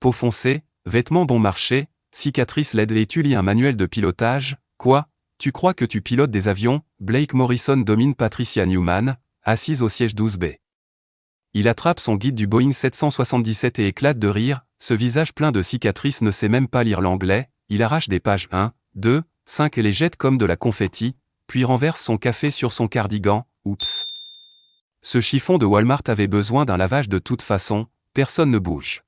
peau foncée, vêtements bon marché, cicatrice LED et tu lis un manuel de pilotage, quoi? Tu crois que tu pilotes des avions? Blake Morrison domine Patricia Newman, assise au siège 12B. Il attrape son guide du Boeing 777 et éclate de rire, ce visage plein de cicatrices ne sait même pas lire l'anglais, il arrache des pages 1, 2, 5 et les jette comme de la confetti, puis renverse son café sur son cardigan, oups. Ce chiffon de Walmart avait besoin d'un lavage de toute façon, personne ne bouge.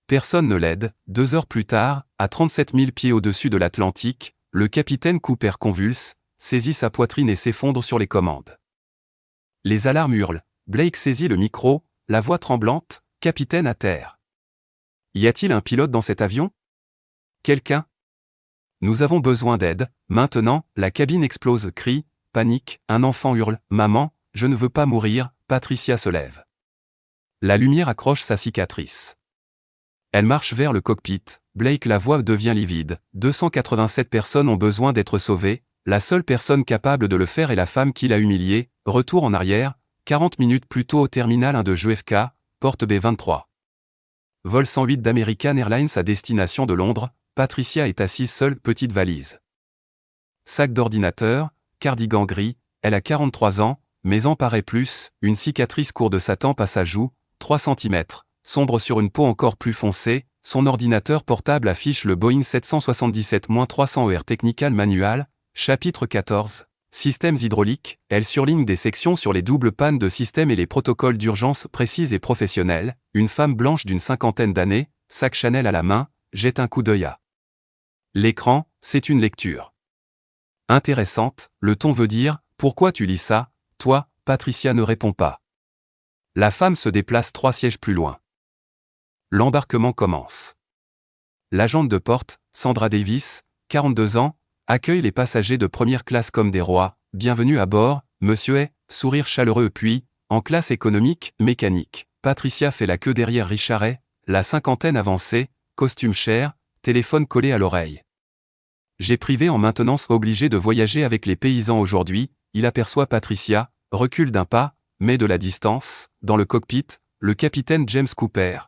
Personne ne l'aide. 2 heures plus tard, à 37 000 pieds au-dessus de l'Atlantique, le capitaine Cooper convulse, saisit sa poitrine et s'effondre sur les commandes. Les alarmes hurlent. Blake saisit le micro, la voix tremblante, « Capitaine à terre. Y a-t-il un pilote dans cet avion? Quelqu'un? Nous avons besoin d'aide. Maintenant, la cabine explose, crie, panique, un enfant hurle, « Maman, je ne veux pas mourir », Patricia se lève. La lumière accroche sa cicatrice. Elle marche vers le cockpit, Blake la voix devient livide, 287 personnes ont besoin d'être sauvées, la seule personne capable de le faire est la femme qui l'a humiliée, retour en arrière, 40 minutes plus tôt au terminal 1 de JFK, porte B23. Vol 108 d'American Airlines à destination de Londres, Patricia est assise seule, petite valise. Sac d'ordinateur, cardigan gris, elle a 43 ans, mais en paraît plus, une cicatrice court de sa tempe à sa joue, 3 cm, sombre sur une peau encore plus foncée, son ordinateur portable affiche le Boeing 777-300 ER Technical Manual, chapitre 14. Systèmes hydrauliques, elle surligne des sections sur les doubles pannes de système et les protocoles d'urgence précises et professionnels, une femme blanche d'une cinquantaine d'années, sac Chanel à la main, jette un coup d'œil à l'écran, c'est une lecture intéressante, le ton veut dire, pourquoi tu lis ça, toi? Patricia ne répond pas. La femme se déplace 3 sièges plus loin. L'embarquement commence. L'agente de porte, Sandra Davis, 42 ans, accueille les passagers de première classe comme des rois, bienvenue à bord, monsieur est, sourire chaleureux puis, en classe économique, mécanique. Patricia fait la queue derrière Richard est, la cinquantaine avancée, costume cher, téléphone collé à l'oreille. J'ai privé en maintenance obligé de voyager avec les paysans aujourd'hui, il aperçoit Patricia, recule d'un pas, met de la distance, dans le cockpit, le capitaine James Cooper.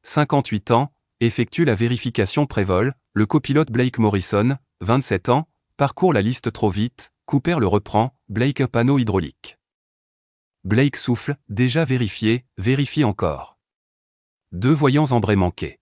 58 ans, effectue la vérification pré-vol, le copilote Blake Morrison, 27 ans, parcourt la liste trop vite, Cooper le reprend, Blake panneau hydraulique. Blake souffle, déjà vérifié, vérifie encore. 2 voyants embrayés manqués.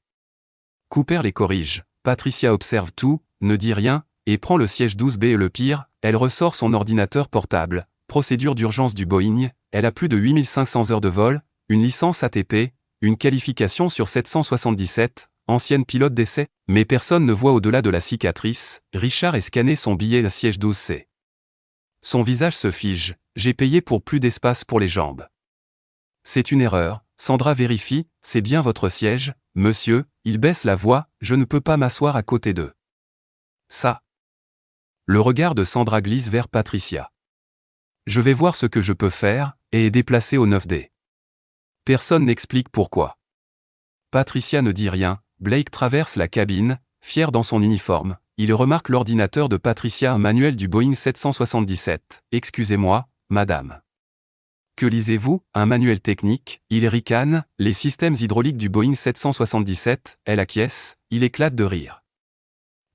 Cooper les corrige, Patricia observe tout, ne dit rien, et prend le siège 12B et le pire, elle ressort son ordinateur portable, procédure d'urgence du Boeing, elle a plus de 8500 heures de vol, une licence ATP, une qualification sur 777, ancienne pilote d'essai, mais personne ne voit au-delà de la cicatrice, Richard est scanné son billet à siège 12C. Son visage se fige, j'ai payé pour plus d'espace pour les jambes. C'est une erreur, Sandra vérifie, c'est bien votre siège, monsieur, il baisse la voix, je ne peux pas m'asseoir à côté d'eux. Ça. Le regard de Sandra glisse vers Patricia. Je vais voir ce que je peux faire, et est déplacé au 9D. Personne n'explique pourquoi. Patricia ne dit rien, Blake traverse la cabine, fier dans son uniforme, il remarque l'ordinateur de Patricia, un manuel du Boeing 777. Excusez-moi, madame. Que lisez-vous? Un manuel technique, il ricane, les systèmes hydrauliques du Boeing 777, elle acquiesce, il éclate de rire.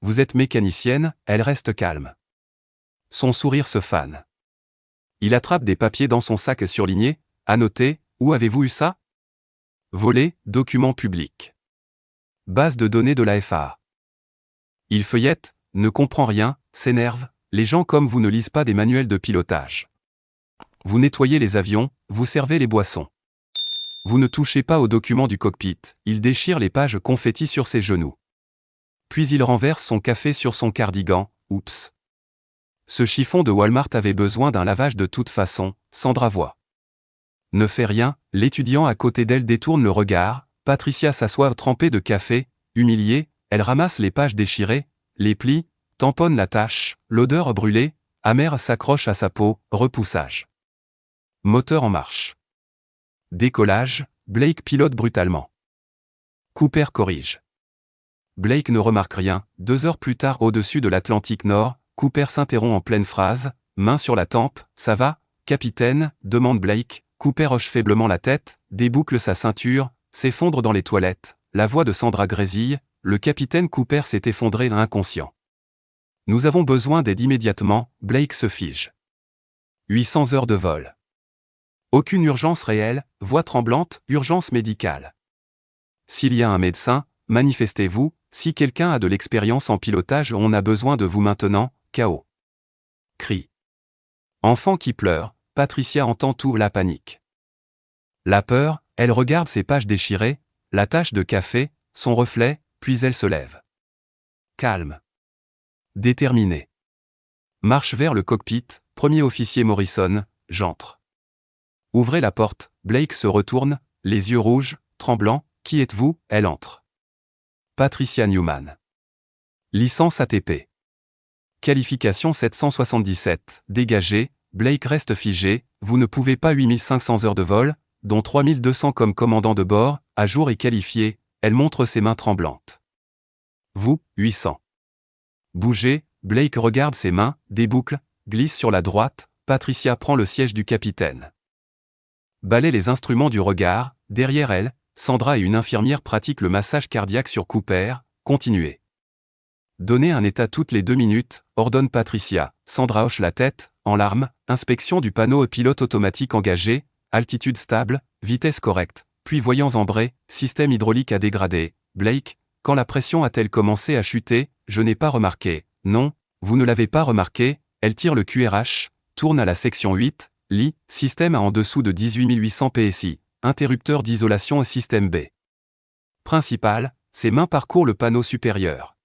Vous êtes mécanicienne, elle reste calme. Son sourire se fane. Il attrape des papiers dans son sac surligné, annoté, où avez-vous eu ça? Volé, document public. Base de données de la FAA. Il feuillette, ne comprend rien, s'énerve, les gens comme vous ne lisent pas des manuels de pilotage. Vous nettoyez les avions, vous servez les boissons. Vous ne touchez pas aux documents du cockpit, il déchire les pages confetti sur ses genoux. Puis il renverse son café sur son cardigan, oups. Ce chiffon de Walmart avait besoin d'un lavage de toute façon, Sandra voit. Ne fait rien, l'étudiant à côté d'elle détourne le regard, Patricia s'assoit trempée de café, humiliée, elle ramasse les pages déchirées, les plie, tamponne la tache, l'odeur brûlée, amère s'accroche à sa peau, repoussage. Moteur en marche. Décollage, Blake pilote brutalement. Cooper corrige. Blake ne remarque rien, 2 heures plus tard au-dessus de l'Atlantique Nord, Cooper s'interrompt en pleine phrase, main sur la tempe, ça va, capitaine, demande Blake, Cooper hoche faiblement la tête, déboucle sa ceinture, s'effondre dans les toilettes, la voix de Sandra grésille, le capitaine Cooper s'est effondré inconscient. Nous avons besoin d'aide immédiatement, Blake se fige. 800 heures de vol. Aucune urgence réelle, voix tremblante, urgence médicale. S'il y a un médecin, manifestez-vous, si quelqu'un a de l'expérience en pilotage, on a besoin de vous maintenant, KO. Cri. Enfant qui pleure, Patricia entend tout, la panique. La peur, elle regarde ses pages déchirées, la tache de café, son reflet, puis elle se lève. Calme. Déterminé. Marche vers le cockpit, premier officier Morrison, j'entre. Ouvrez la porte, Blake se retourne, les yeux rouges, tremblants, qui êtes-vous, elle entre. Patricia Newman. Licence ATP. Qualification 777, dégagé, Blake reste figé, vous ne pouvez pas 8500 heures de vol, dont 3200 comme commandant de bord, à jour et qualifié, elle montre ses mains tremblantes. Vous, 800. Bougez, Blake regarde ses mains, déboucle, glisse sur la droite, Patricia prend le siège du capitaine. Balaie les instruments du regard, derrière elle, Sandra et une infirmière pratiquent le massage cardiaque sur Cooper, continuez. Donnez un état toutes les 2 minutes, ordonne Patricia. Sandra hoche la tête, en larmes, inspection du panneau pilote automatique engagé, altitude stable, vitesse correcte, puis voyants ambrés, système hydraulique à dégradé. Blake, quand la pression a-t-elle commencé à chuter, je n'ai pas remarqué. Non, vous ne l'avez pas remarqué, elle tire le QRH, tourne à la section 8, lit, système à en dessous de 18 800 PSI, interrupteur d'isolation et système B. Principal, ses mains parcourent le panneau supérieur.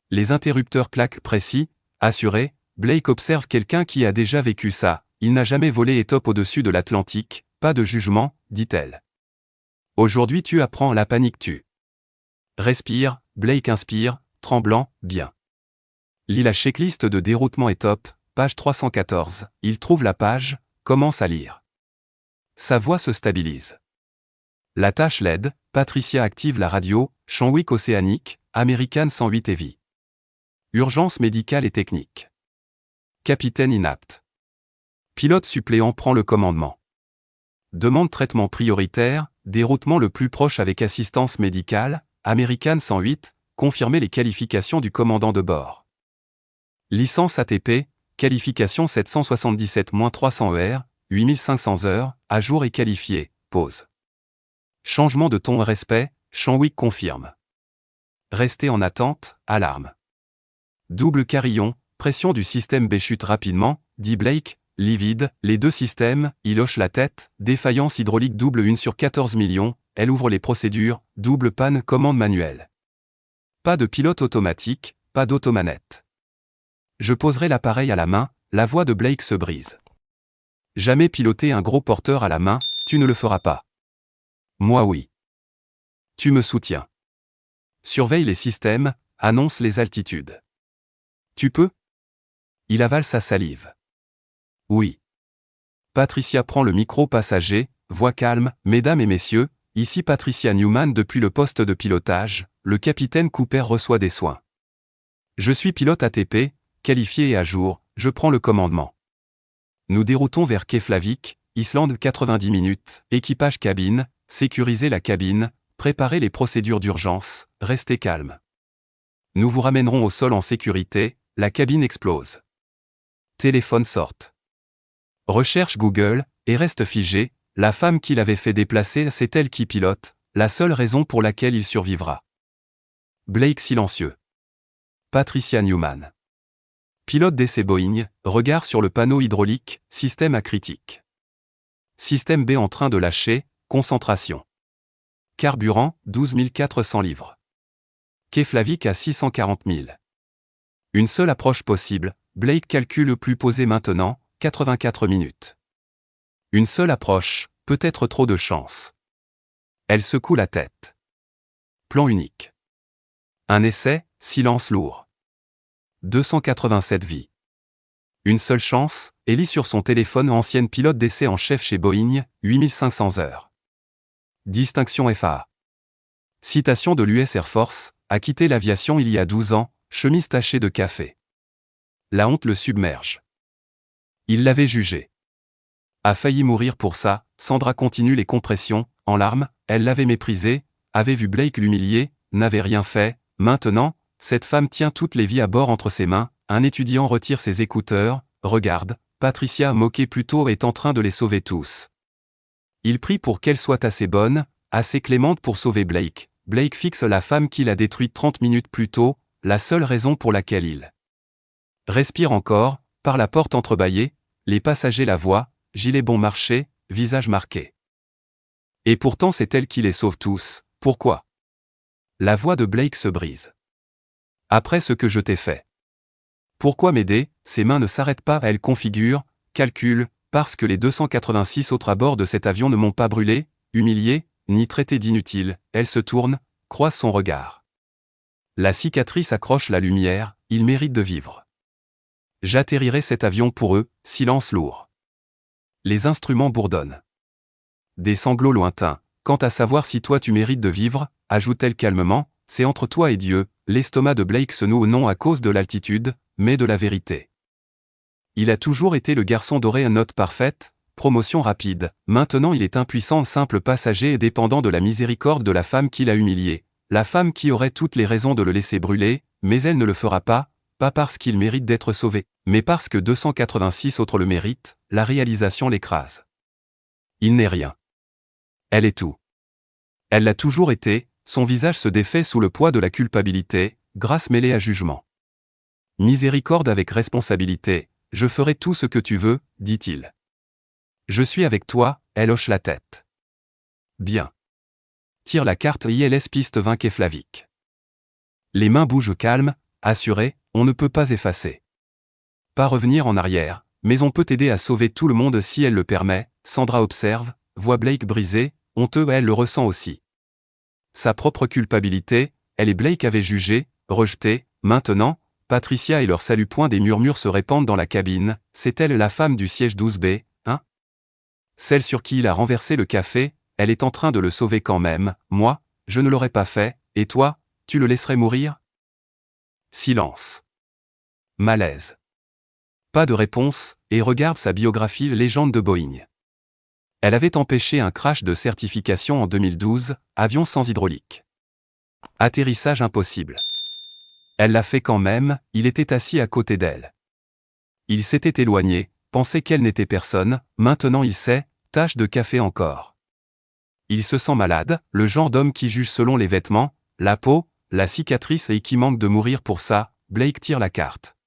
Les interrupteurs claquent précis, assuré, Blake observe quelqu'un qui a déjà vécu ça, il n'a jamais volé et top au-dessus de l'Atlantique, pas de jugement, dit-elle. Aujourd'hui tu apprends la panique tue. Respire, Blake inspire, tremblant, bien. Lis la checklist de déroutement et top, page 314, il trouve la page, commence à lire. Sa voix se stabilise. La tâche l'aide, Patricia active la radio, Chonwick Océanique, American 108 Heavy. Urgence médicale et technique. Capitaine inapte. Pilote suppléant prend le commandement. Demande traitement prioritaire, déroutement le plus proche avec assistance médicale, American 108, confirmer les qualifications du commandant de bord. Licence ATP, qualification 777-300 ER, 8500 heures, à jour et qualifié, pause. Changement de ton respect, Chonwick confirme. Restez en attente, alarme. Double carillon, pression du système B chute rapidement, dit Blake, livide, les deux systèmes, il hoche la tête, défaillance hydraulique double 1 sur 14 millions, elle ouvre les procédures, double panne commande manuelle. Pas de pilote automatique, pas d'automanette. Je poserai l'appareil à la main, la voix de Blake se brise. Jamais piloter un gros porteur à la main, tu ne le feras pas. Moi oui. Tu me soutiens. Surveille les systèmes, annonce les altitudes. Tu peux? Il avale sa salive. Oui. Patricia prend le micro passager, voix calme, mesdames et messieurs, ici Patricia Newman depuis le poste de pilotage, le capitaine Cooper reçoit des soins. Je suis pilote ATP, qualifié et à jour, je prends le commandement. Nous déroutons vers Keflavik, Islande 90 minutes, équipage cabine, sécurisez la cabine, préparez les procédures d'urgence, restez calme. Nous vous ramènerons au sol en sécurité, la cabine explose. Téléphone sorte. Recherche Google, et reste figé, la femme qui l'avait fait déplacer, c'est elle qui pilote, la seule raison pour laquelle il survivra. Blake silencieux. Patricia Newman. Pilote d'essai Boeing, regard sur le panneau hydraulique, système à critique. Système B en train de lâcher, concentration. Carburant, 12 400 livres. Keflavik à 640 000. Une seule approche possible, Blake calcule plus posé maintenant, 84 minutes. Une seule approche, peut-être trop de chance. Elle secoue la tête. Plan unique. Un essai, silence lourd. 287 vies. Une seule chance, elle lit sur son téléphone ancienne pilote d'essai en chef chez Boeing, 8500 heures. Distinction FAA. Citation de l'US Air Force, a quitté l'aviation il y a 12 ans, chemise tachée de café. La honte le submerge. Il l'avait jugé. A failli mourir pour ça, Sandra continue les compressions, en larmes, elle l'avait méprisé, avait vu Blake l'humilier, n'avait rien fait. Maintenant, cette femme tient toutes les vies à bord entre ses mains. Un étudiant retire ses écouteurs. Regarde, Patricia moquée plus tôt est en train de les sauver tous. Il prie pour qu'elle soit assez bonne, assez clémente pour sauver Blake. Blake fixe la femme qu'il a détruite 30 minutes plus tôt, la seule raison pour laquelle il respire encore. Par la porte entrebâillée, les passagers la voient, gilet bon marché, visage marqué. Et pourtant c'est elle qui les sauve tous. Pourquoi? La voix de Blake se brise. Après ce que je t'ai fait. Pourquoi m'aider? Ses mains ne s'arrêtent pas, elle configure, calcule, parce que les 286 autres à bord de cet avion ne m'ont pas brûlé, humilié, ni traité d'inutile. Elle se tourne, croise son regard. La cicatrice accroche la lumière, ils méritent de vivre. J'atterrirai cet avion pour eux, silence lourd. Les instruments bourdonnent. Des sanglots lointains. Quant à savoir si toi tu mérites de vivre, ajoute-t-elle calmement, c'est entre toi et Dieu. L'estomac de Blake se noue non à cause de l'altitude, mais de la vérité. Il a toujours été le garçon doré à note parfaite, promotion rapide. Maintenant il est impuissant, simple passager et dépendant de la miséricorde de la femme qui l'a humilié. La femme qui aurait toutes les raisons de le laisser brûler, mais elle ne le fera pas parce qu'il mérite d'être sauvé, mais parce que 286 autres le méritent. La réalisation l'écrase. Il n'est rien. Elle est tout. Elle l'a toujours été, son visage se défait sous le poids de la culpabilité, grâce mêlée à jugement. Miséricorde avec responsabilité, je ferai tout ce que tu veux, dit-il. Je suis avec toi, elle hoche la tête. Bien. Tire la carte ILS piste 20 Keflavik. Les mains bougent calmes, assurées, on ne peut pas effacer. Pas revenir en arrière, mais on peut aider à sauver tout le monde si elle le permet. Sandra observe, voit Blake brisé, honteux, elle le ressent aussi. Sa propre culpabilité, elle et Blake avaient jugé, rejeté. Maintenant, Patricia et leur salut. Des murmures se répandent dans la cabine. C'est elle la femme du siège 12B, hein? Celle sur qui il a renversé le café, elle est en train de le sauver quand même. Moi, je ne l'aurais pas fait, et toi, tu le laisserais mourir? Silence. Malaise. Pas de réponse, et regarde sa biographie Légende de Boeing. Elle avait empêché un crash de certification en 2012, avion sans hydraulique. Atterrissage impossible. Elle l'a fait quand même, il était assis à côté d'elle. Il s'était éloigné, pensait qu'elle n'était personne, maintenant il sait, tache de café encore. Il se sent malade, le genre d'homme qui juge selon les vêtements, la peau, la cicatrice et qui manque de mourir pour ça. Blake tire la carte.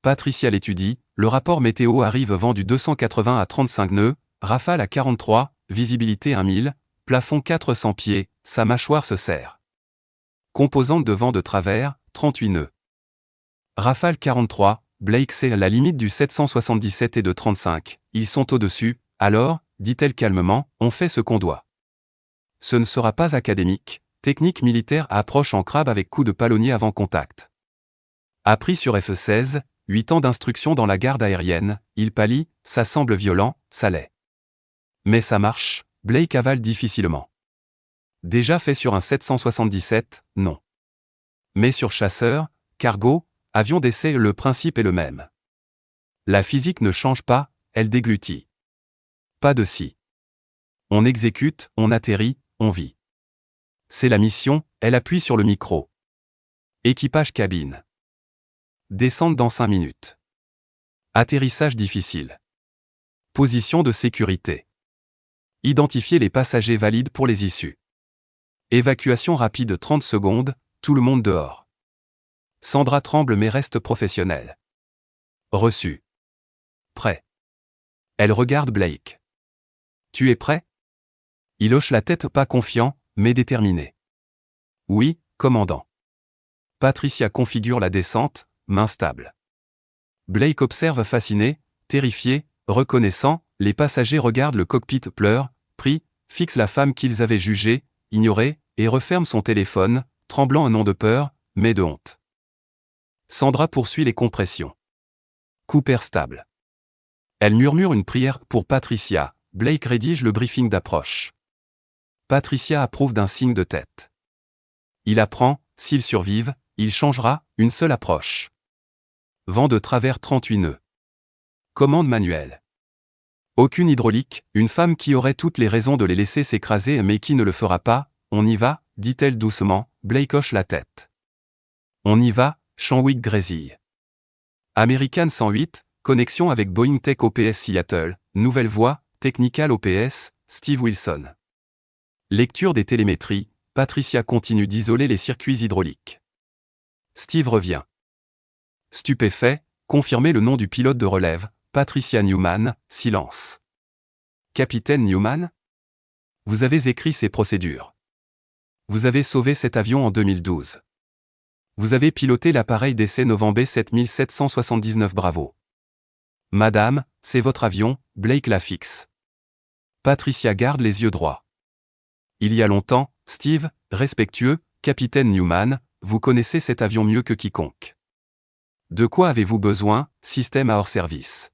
Patricia l'étudie, le rapport météo arrive, vent du 280 à 35 nœuds, rafale à 43, visibilité 1000, plafond 400 pieds, sa mâchoire se serre. Composante de vent de travers, 38 nœuds. Rafale 43, Blake c'est la limite du 777 et de 35, ils sont au-dessus, alors, dit-elle calmement, on fait ce qu'on doit. Ce ne sera pas académique, technique militaire approche en crabe avec coup de palonnier avant contact. Appris sur F-16, 8 ans d'instruction dans la garde aérienne, il pâlit, ça semble violent, ça l'est. Mais ça marche, Blake avale difficilement. Déjà fait sur un 777, non. Mais sur chasseur, cargo, avion d'essai, le principe est le même. La physique ne change pas, elle déglutit. Pas de si. On exécute, on atterrit, on vit. C'est la mission, elle appuie sur le micro. Équipage cabine. Descente dans 5 minutes. Atterrissage difficile. Position de sécurité. Identifier les passagers valides pour les issues. Évacuation rapide 30 secondes, tout le monde dehors. Sandra tremble mais reste professionnelle. Reçu. Prêt. Elle regarde Blake. Tu es prêt? Il hoche la tête, pas confiant, mais déterminé. Oui, commandant. Patricia configure la descente, main stable. Blake observe fasciné, terrifié, reconnaissant, les passagers regardent le cockpit, pleurent, prient, fixent la femme qu'ils avaient jugée, ignorée, et referment son téléphone, tremblant un non de peur, mais de honte. Sandra poursuit les compressions. Cooper stable. Elle murmure une prière pour Patricia, Blake rédige le briefing d'approche. Patricia approuve d'un signe de tête. Il apprend, s'ils survivent, il changera, une seule approche. Vent de travers 38 nœuds. Commande manuelle. Aucune hydraulique, une femme qui aurait toutes les raisons de les laisser s'écraser mais qui ne le fera pas, on y va, dit-elle doucement, Blake hoche la tête. On y va, Chadwick grésille. American 108, connexion avec Boeing Tech OPS Seattle, nouvelle voie, Technical OPS, Steve Wilson. Lecture des télémétries, Patricia continue d'isoler les circuits hydrauliques. Steve revient. Stupéfait, confirmez le nom du pilote de relève, Patricia Newman, silence. Capitaine Newman? Vous avez écrit ces procédures. Vous avez sauvé cet avion en 2012. Vous avez piloté l'appareil d'essai November 7779 bravo. Madame, c'est votre avion, Blake la fixe. Patricia garde les yeux droits. Il y a longtemps, Steve, respectueux, capitaine Newman, vous connaissez cet avion mieux que quiconque. De quoi avez-vous besoin, système à hors service.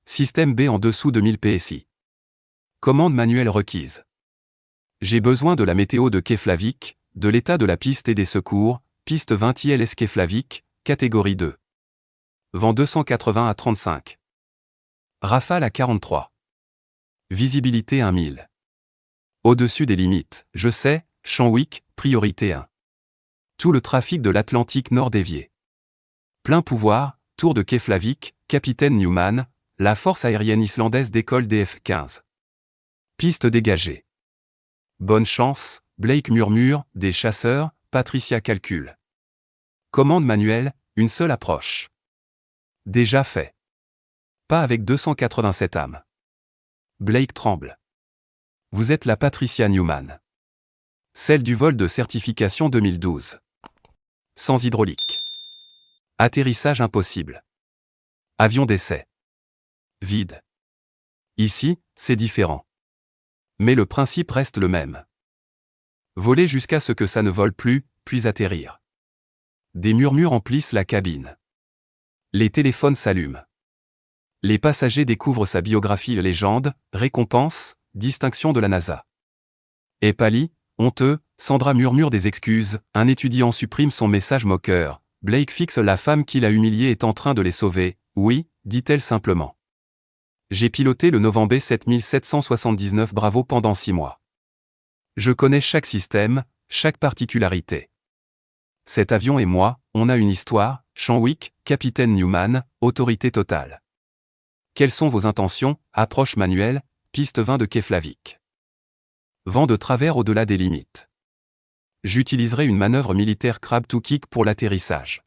Système B en dessous de 1000 PSI. Commande manuelle requise. J'ai besoin de la météo de Keflavik, de l'état de la piste et des secours, piste 20 ILS Keflavik, catégorie 2. Vent 280 à 35. Rafale à 43. Visibilité 1000. Au-dessus des limites, je sais, Chadwick, priorité 1. Tout le trafic de l'Atlantique Nord dévié. Plein pouvoir, tour de Keflavik, capitaine Newman, la force aérienne islandaise décolle DF-15. Piste dégagée. Bonne chance, Blake murmure, des chasseurs, Patricia calcule. Commande manuelle, une seule approche. Déjà fait. Pas avec 287 âmes. Blake tremble. Vous êtes la Patricia Newman. Celle du vol de certification 2012. Sans hydraulique. Atterrissage impossible. Avion d'essai. Vide. Ici, c'est différent. Mais le principe reste le même. Voler jusqu'à ce que ça ne vole plus, puis atterrir. Des murmures emplissent la cabine. Les téléphones s'allument. Les passagers découvrent sa biographie légende, récompense, distinction de la NASA. Épali, honteux, Sandra murmure des excuses, un étudiant supprime son message moqueur, Blake fixe la femme qui l'a humilié est en train de les sauver, oui, dit-elle simplement. J'ai piloté le November 7779 bravo pendant 6 mois. Je connais chaque système, chaque particularité. Cet avion et moi, on a une histoire, Chadwick, capitaine Newman, autorité totale. Quelles sont vos intentions, approche manuelle, piste 20 de Keflavik. Vent de travers au-delà des limites. J'utiliserai une manœuvre militaire crab to kick pour l'atterrissage.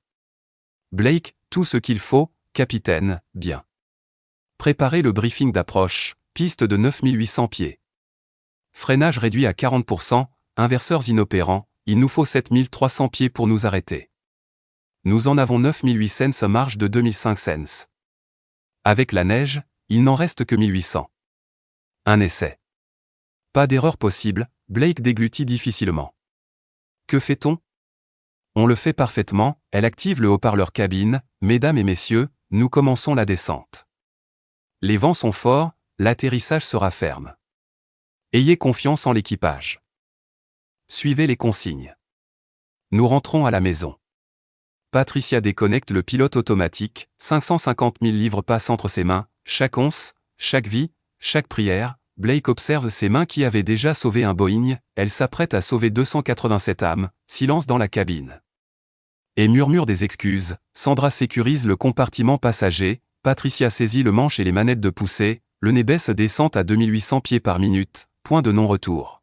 Blake, tout ce qu'il faut, capitaine, bien. Préparez le briefing d'approche, piste de 9800 pieds. Freinage réduit à 40%, inverseurs inopérants, il nous faut 7300 pieds pour nous arrêter. Nous en avons 9800 cents marge de 2005 cents. Avec la neige, il n'en reste que 1800. Un essai. Pas d'erreur possible, Blake déglutit difficilement. Que fait-on? On le fait parfaitement, elle active le haut-parleur cabine, mesdames et messieurs, nous commençons la descente. Les vents sont forts, l'atterrissage sera ferme. Ayez confiance en l'équipage. Suivez les consignes. Nous rentrons à la maison. Patricia déconnecte le pilote automatique, 550 000 livres passent entre ses mains, chaque once, chaque vie, chaque prière. Blake observe ses mains qui avaient déjà sauvé un Boeing, elle s'apprête à sauver 287 âmes, silence dans la cabine. Et murmure des excuses, Sandra sécurise le compartiment passager, Patricia saisit le manche et les manettes de poussée, le nez baisse descente à 2800 pieds par minute, point de non-retour.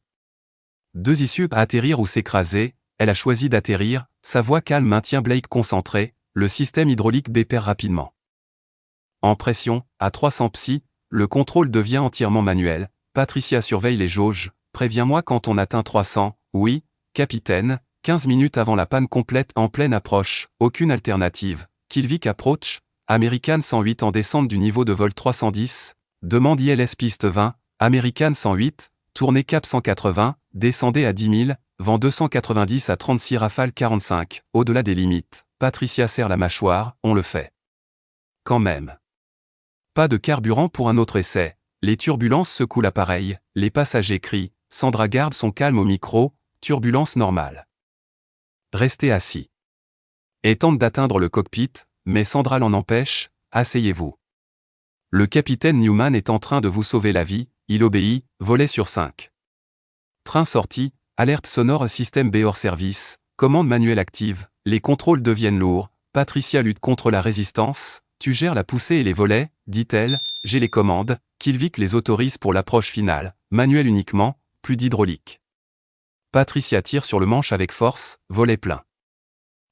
Deux issues à atterrir ou s'écraser, elle a choisi d'atterrir, sa voix calme maintient Blake concentré, le système hydraulique bépère rapidement. En pression, à 300 psi, le contrôle devient entièrement manuel, Patricia surveille les jauges, préviens-moi quand on atteint 300, oui, capitaine, 15 minutes avant la panne complète en pleine approche, aucune alternative, Kilvik approach, American 108 en descente du niveau de vol 310, demande ILS piste 20, American 108, tournée cap 180, descendez à 10 000, vent 290 à 36 rafale 45, au-delà des limites, Patricia serre la mâchoire, on le fait. Quand même. Pas de carburant pour un autre essai, les turbulences secouent l'appareil, les passagers crient, Sandra garde son calme au micro, turbulence normale. Restez assis. Et tente d'atteindre le cockpit, mais Sandra l'en empêche, asseyez-vous. Le capitaine Newman est en train de vous sauver la vie, il obéit, volet sur 5. Train sorti, Alerte sonore système B hors service, commande manuelle active, les contrôles deviennent lourds, Patricia lutte contre la résistance, tu gères la poussée et les volets, dit-elle, j'ai les commandes, Killvik les autorise pour l'approche finale, manuel uniquement, plus d'hydraulique. Patricia tire sur le manche avec force, volet plein.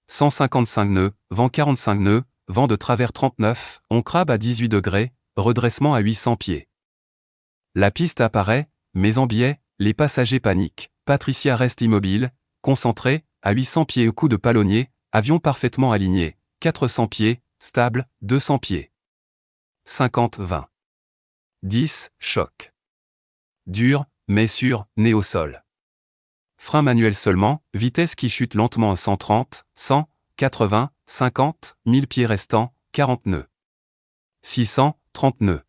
155 nœuds, vent 45 nœuds, vent de travers 39, on crabe à 18 degrés, redressement à 800 pieds. La piste apparaît, mais en biais, les passagers paniquent. Patricia reste immobile, concentrée, à 800 pieds au coup de palonnier, avion parfaitement aligné, 400 pieds, stable, 200 pieds. 50-20. 10, choc. Dur, mais sûr, né au sol. Frein manuel seulement, vitesse qui chute lentement à 130, 100, 80, 50, 1000 pieds restants, 40 nœuds. 600, 30 nœuds.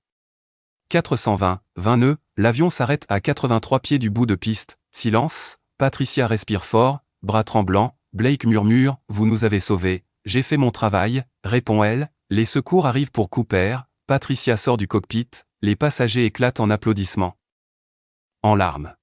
420, 20 nœuds, l'avion s'arrête à 83 pieds du bout de piste, silence, Patricia respire fort, bras tremblants, Blake murmure, vous nous avez sauvés, j'ai fait mon travail, répond-elle, les secours arrivent pour Cooper, Patricia sort du cockpit, les passagers éclatent en applaudissements. En larmes.